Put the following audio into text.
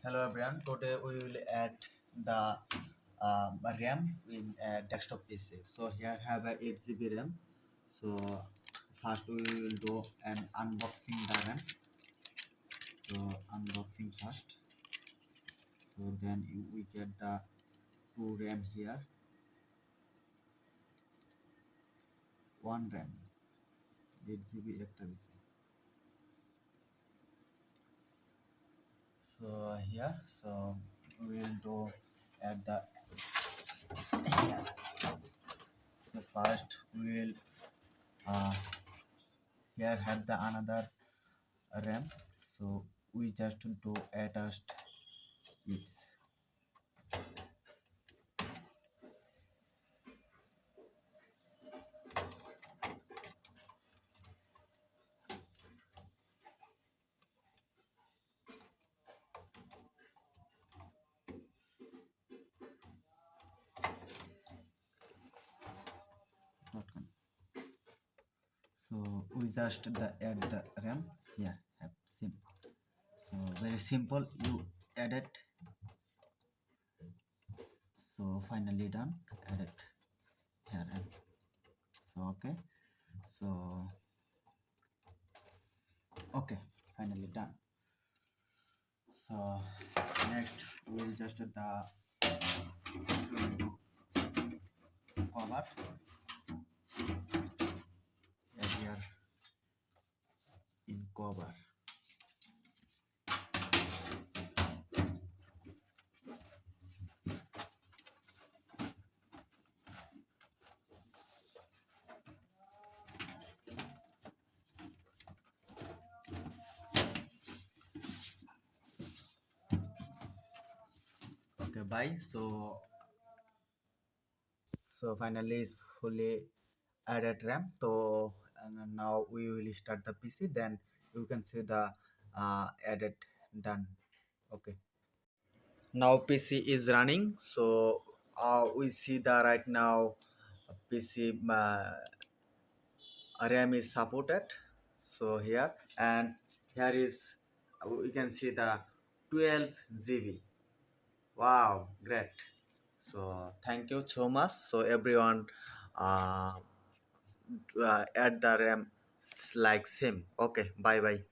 Hello everyone. Today we will add the RAM in desktop PC. So here have a 8 GB RAM. So first we will do an unboxing the RAM. So unboxing first. So then we get the two RAM here. One RAM. 8 GB একটা দিছে. So here, so we will do add the here. So first we will uh, here have the another RAM. So we just do attached it. So we just add the RAM here. Have simple. So very simple. You add it. So finally done. Add it here. So okay. So okay. Finally done. So next we'll just the cover here in cover. Okay, bye. So finally it's fully added RAM. So and now we will start the PC. Then you can see the added done. Okay. Now PC is running. So we see the right now PC RAM is supported. So here and here is we can see the 12 GB. Wow, great. So thank you so much. So everyone add the RAM like same. Okay, bye bye.